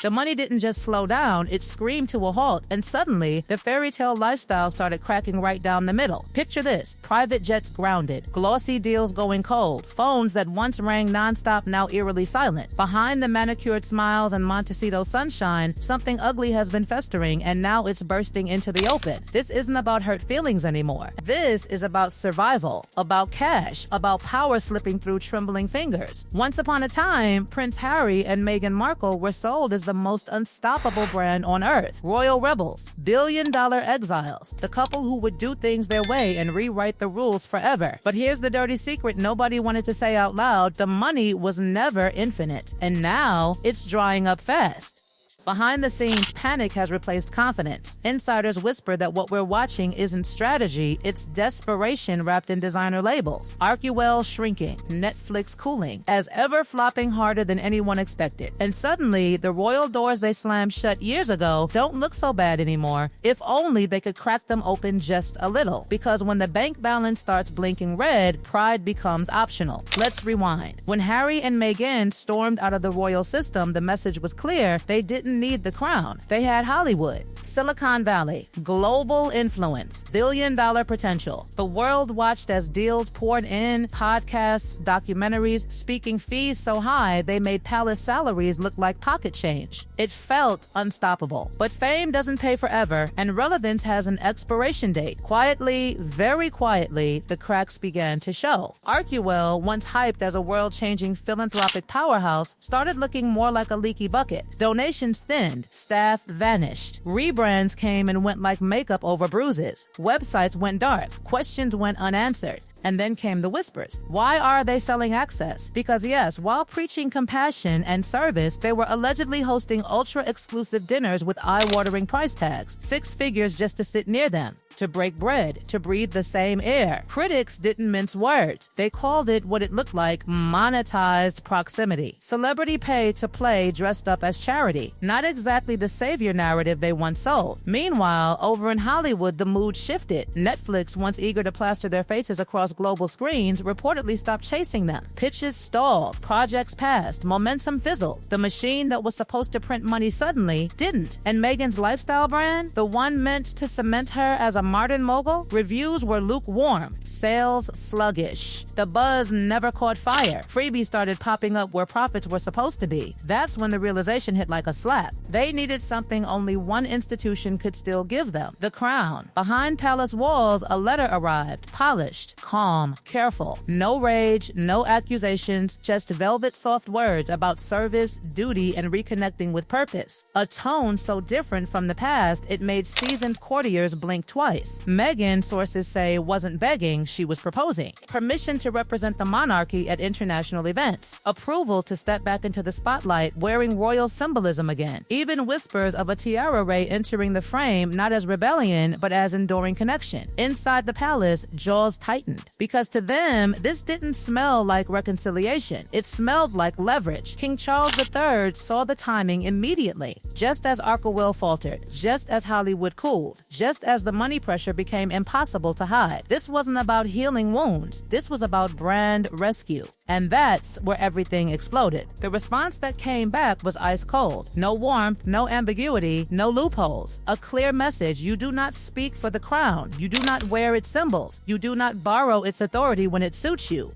The money didn't just slow down, it screamed to a halt, and suddenly, the fairy tale lifestyle started cracking right down the middle. Picture this: private jets grounded, glossy deals going cold, phones that once rang nonstop now eerily silent. Behind the manicured smiles and Montecito sunshine, something ugly has been festering, and now it's bursting into the open. This isn't about hurt feelings anymore. This is about survival, about cash, about power slipping through trembling fingers. Once upon a time, Prince Harry and Meghan Markle were sold as the most unstoppable brand on earth. Royal rebels, billion-dollar exiles, the couple who would do things their way and rewrite the rules forever. But here's the dirty secret nobody wanted to say out loud: the money was never infinite, and now it's drying up fast. Behind the scenes, panic has replaced confidence. Insiders whisper that what we're watching isn't strategy, it's desperation wrapped in designer labels. Archewell shrinking, Netflix cooling, as ever flopping harder than anyone expected. And suddenly, the royal doors they slammed shut years ago don't look so bad anymore. If only they could crack them open just a little. Because when the bank balance starts blinking red, pride becomes optional. Let's rewind. When Harry and Meghan stormed out of the royal system, the message was clear: they didn't need the crown. They had Hollywood, Silicon Valley, global influence, billion-dollar potential. The world watched as deals poured in, podcasts, documentaries, speaking fees so high they made palace salaries look like pocket change. It felt unstoppable. But fame doesn't pay forever, and relevance has an expiration date. Quietly, very quietly, the cracks began to show. Archewell, once hyped as a world-changing philanthropic powerhouse, started looking more like a leaky bucket. Donations thinned, staff vanished. Rebrands came and went like makeup over bruises. Websites went dark. Questions went unanswered. And then came the whispers. Why are they selling access? Because yes, while preaching compassion and service, they were allegedly hosting ultra-exclusive dinners with eye-watering price tags. 6 figures just to sit near them, to break bread, to breathe the same air. Critics didn't mince words. They called it what it looked like: monetized proximity. Celebrity pay to play dressed up as charity. Not exactly the savior narrative they once sold. Meanwhile, over in Hollywood, the mood shifted. Netflix, once eager to plaster their faces across global screens, reportedly stopped chasing them. Pitches stalled. Projects passed. Momentum fizzled. The machine that was supposed to print money suddenly didn't. And Meghan's lifestyle brand, the one meant to cement her as a modern mogul, reviews were lukewarm, sales sluggish. The buzz never caught fire. Freebies started popping up where profits were supposed to be. That's when the realization hit like a slap. They needed something only one institution could still give them: the crown. Behind palace walls, a letter arrived, polished, calm, careful. No rage, no accusations, just velvet soft words about service, duty, and reconnecting with purpose. A tone so different from the past, it made seasoned courtiers blink twice. Meghan, sources say, wasn't begging, she was proposing. Permission to represent the monarchy at international events. Approval to step back into the spotlight wearing royal symbolism again. Even whispers of a tiara ray entering the frame, not as rebellion, but as enduring connection. Inside the palace, jaws tightened. Because to them, this didn't smell like reconciliation. It smelled like leverage. King Charles III saw the timing immediately. Just as Archewell faltered, just as Hollywood cooled, just as the money pressure became impossible to hide. This wasn't about healing wounds. This was about brand rescue. And that's where everything exploded. The response that came back was ice cold. No warmth, no ambiguity, no loopholes. A clear message: you do not speak for the crown. You do not wear its symbols. You do not borrow its authority when it suits you.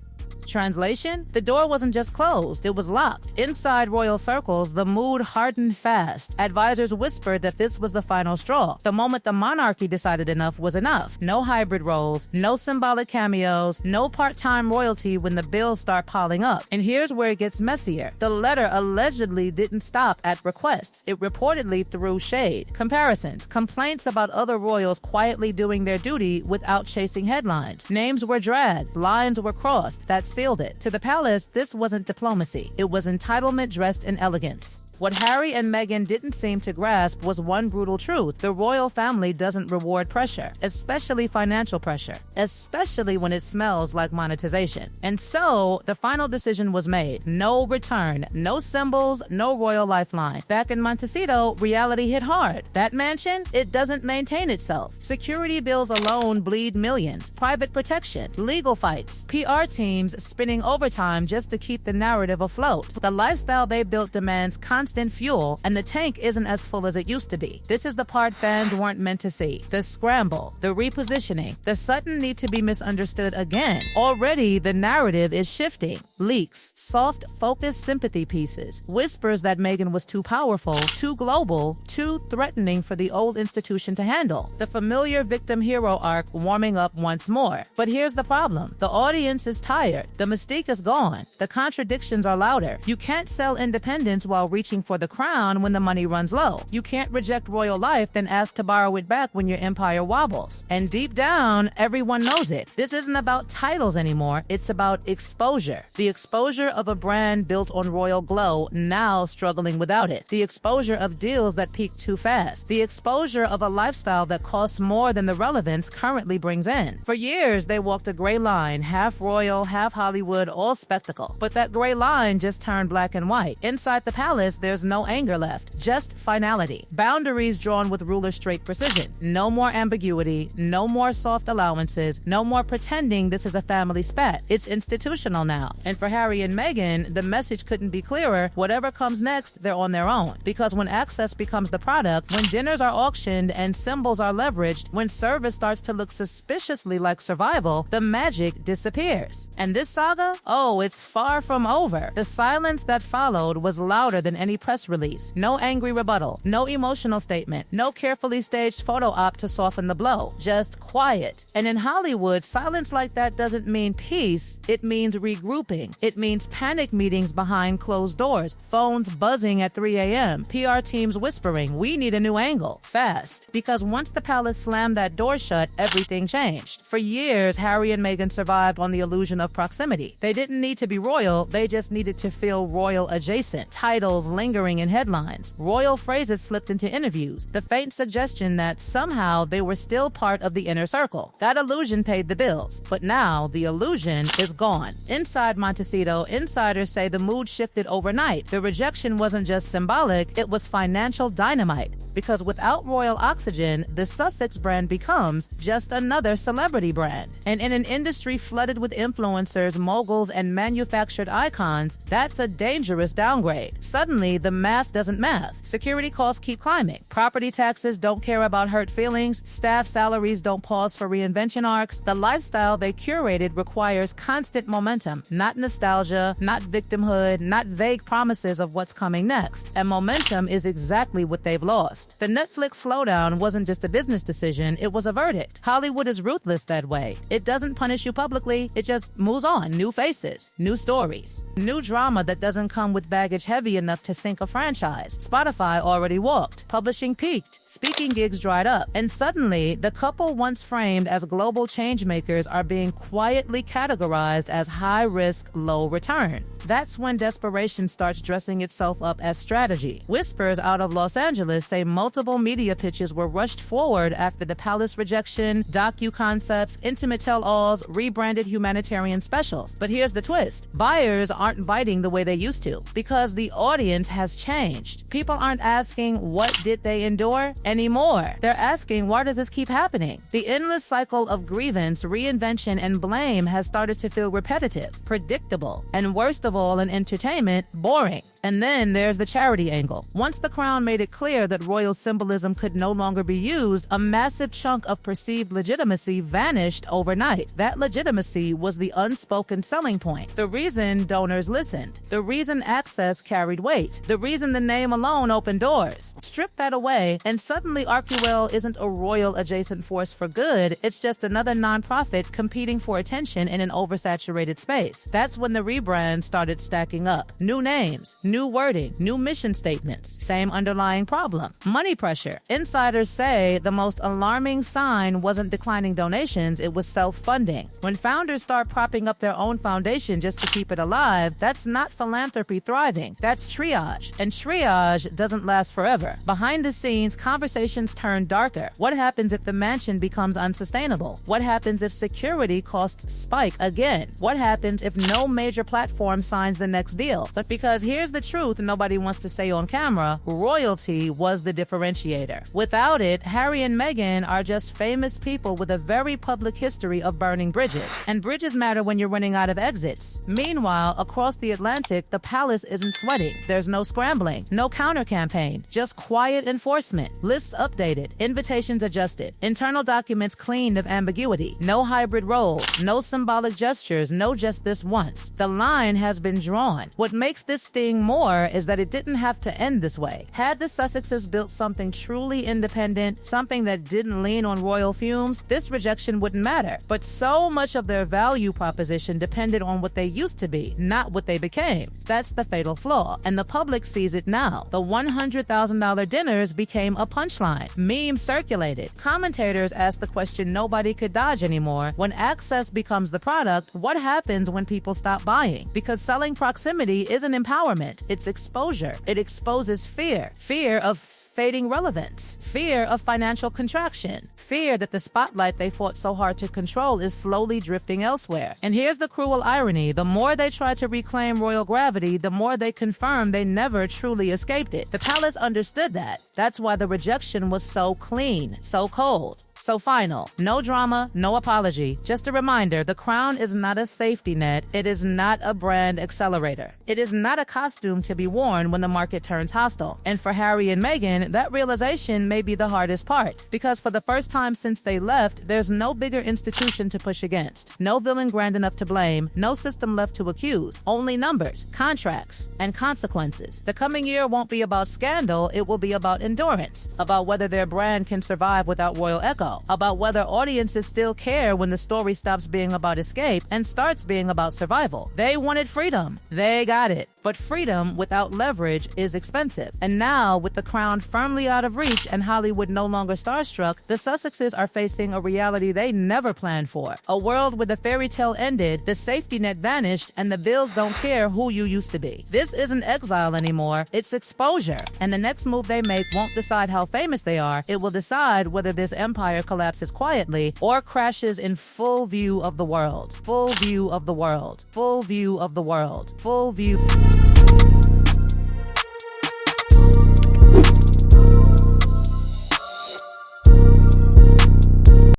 Translation? The door wasn't just closed, it was locked. Inside royal circles, the mood hardened fast. Advisors whispered that this was the final straw. The moment the monarchy decided enough was enough. No hybrid roles, no symbolic cameos, no part-time royalty when the bills start piling up. And here's where it gets messier. The letter allegedly didn't stop at requests. It reportedly threw shade, comparisons, complaints about other royals quietly doing their duty without chasing headlines. Names were dragged, lines were crossed. That's sealed it. To the palace, this wasn't diplomacy. It was entitlement dressed in elegance. What Harry and Meghan didn't seem to grasp was one brutal truth. The royal family doesn't reward pressure, especially financial pressure, especially when it smells like monetization. And so, the final decision was made. No return, no symbols, no royal lifeline. Back in Montecito, reality hit hard. That mansion, it doesn't maintain itself. Security bills alone bleed millions. Private protection, legal fights, PR teams spinning overtime just to keep the narrative afloat. The lifestyle they built demands constant fuel, and the tank isn't as full as it used to be. This is the part fans weren't meant to see. The scramble, the repositioning, the sudden need to be misunderstood again. Already, the narrative is shifting. Leaks, soft, focused sympathy pieces, whispers that Meghan was too powerful, too global, too threatening for the old institution to handle. The familiar victim-hero arc warming up once more. But here's the problem. The audience is tired. The mystique is gone. The contradictions are louder. You can't sell independence while reaching for the crown when the money runs low. You can't reject royal life, then ask to borrow it back when your empire wobbles. And deep down, everyone knows it. This isn't about titles anymore. It's about exposure. The exposure of a brand built on royal glow, now struggling without it. The exposure of deals that peak too fast. The exposure of a lifestyle that costs more than the relevance currently brings in. For years, they walked a gray line, half royal, half Hollywood, all spectacle. But that gray line just turned black and white. Inside the palace, there's no anger left, just finality. Boundaries drawn with ruler-straight precision. No more ambiguity, no more soft allowances, no more pretending this is a family spat. It's institutional now. And for Harry and Meghan, the message couldn't be clearer. Whatever comes next, they're on their own. Because when access becomes the product, when dinners are auctioned and symbols are leveraged, when service starts to look suspiciously like survival, the magic disappears. And this saga? Oh, it's far from over. The silence that followed was louder than any press release. No angry rebuttal, no emotional statement, no carefully staged photo op to soften the blow. Just quiet. And in Hollywood, silence like that doesn't mean peace. It means regrouping. It means panic meetings behind closed doors, phones buzzing at 3 a.m., PR teams whispering, "We need a new angle, fast." Because once the palace slammed that door shut, everything changed. For years, Harry and Meghan survived on the illusion of proximity. They didn't need to be royal, they just needed to feel royal adjacent. Titles lingering in headlines. Royal phrases slipped into interviews. The faint suggestion that somehow they were still part of the inner circle. That illusion paid the bills. But now, the illusion is gone. Inside Montecito, insiders say the mood shifted overnight. The rejection wasn't just symbolic, it was financial dynamite. Because without royal oxygen, the Sussex brand becomes just another celebrity brand. And in an industry flooded with influencers, moguls, and manufactured icons, that's a dangerous downgrade. Suddenly, the math doesn't math. Security costs keep climbing. Property taxes don't care about hurt feelings. Staff salaries don't pause for reinvention arcs. The lifestyle they curated requires constant momentum, not nostalgia, not victimhood, not vague promises of what's coming next. And momentum is exactly what they've lost. The Netflix slowdown wasn't just a business decision, it was a verdict. Hollywood is ruthless that way. It doesn't punish you publicly, it just moves on. New faces, new stories, new drama that doesn't come with baggage heavy enough to sink a franchise. Spotify already walked. Publishing peaked. Speaking gigs dried up. And suddenly, the couple once framed as global changemakers are being quietly categorized as high-risk, low-return. That's when Desperation starts dressing itself up as strategy. Whispers out of Los Angeles say multiple media pitches were rushed forward after the palace rejection, docu-concepts, intimate tell-alls, rebranded humanitarian specials. But here's the twist. Buyers aren't biting the way they used to because the audience has changed. People aren't asking, what did they endure? Anymore. They're asking, why does this keep happening? The endless cycle of grievance, reinvention, and blame has started to feel repetitive, predictable, and worst of all in entertainment, boring. And then there's the charity angle. Once the crown made it clear that royal symbolism could no longer be used, a massive chunk of perceived legitimacy vanished overnight. That legitimacy was the unspoken selling point. The reason donors listened. The reason access carried weight. The reason the name alone opened doors. Strip that away, and suddenly Archewell isn't a royal adjacent force for good, it's just another nonprofit competing for attention in an oversaturated space. That's when the rebrand started stacking up. New names, new wording, new mission statements, same underlying problem. Money pressure. Insiders say the most alarming sign wasn't declining donations, it was self-funding. When founders start propping up their own foundation just to keep it alive, that's not philanthropy thriving, that's triage. And triage doesn't last forever. Behind the scenes, conversations turn darker. What happens if the mansion becomes unsustainable? What happens if security costs spike again? What happens if no major platform signs the next deal? But because here's the the truth nobody wants to say on camera: royalty was the differentiator. Without it, Harry and Meghan are just famous people with a very public history of burning bridges. And bridges matter when you're running out of exits. Meanwhile, across the Atlantic, the palace isn't sweating. There's no scrambling, no counter-campaign, just quiet enforcement. Lists updated, invitations adjusted, internal documents cleaned of ambiguity. No hybrid roles, no symbolic gestures, no just this once. The line has been drawn. What makes this sting more is that it didn't have to end this way. Had the Sussexes built something truly independent, something that didn't lean on royal fumes, this rejection wouldn't matter. But so much of their value proposition depended on what they used to be, not what they became. That's the fatal flaw, and the public sees it now. The $100,000 dinners became a punchline. Memes circulated. Commentators asked the question nobody could dodge anymore: when access becomes the product, what happens when people stop buying? Because selling proximity isn't empowerment, it's exposure. It exposes fear. Fear of fading relevance, fear of financial contraction, fear that the spotlight they fought so hard to control is slowly drifting elsewhere. And here's the cruel irony: the more they try to reclaim royal gravity, the more they confirm they never truly escaped it. The palace understood that. That's why the rejection was so clean, so cold, so final. No drama, no apology. Just a reminder: the crown is not a safety net. It is not a brand accelerator. It is not a costume to be worn when the market turns hostile. And for Harry and Meghan, that realization may be the hardest part, because for the first time since they left, there's no bigger institution to push against. No villain grand enough to blame. No system left to accuse. Only numbers, contracts, and consequences. The coming year won't be about scandal. It will be about endurance, about whether their brand can survive without royal echo, about whether audiences still care when the story stops being about escape and starts being about survival. They wanted freedom. They got it. But freedom without leverage is expensive. And now, with the crown firmly out of reach and Hollywood no longer starstruck, the Sussexes are facing a reality they never planned for. A world where the fairy tale ended, the safety net vanished, and the bills don't care who you used to be. This isn't exile anymore, it's exposure. And the next move they make won't decide how famous they are. It will decide whether this empire collapses quietly or crashes in full view of the world. Full view of the world. Full view of the world. Full view.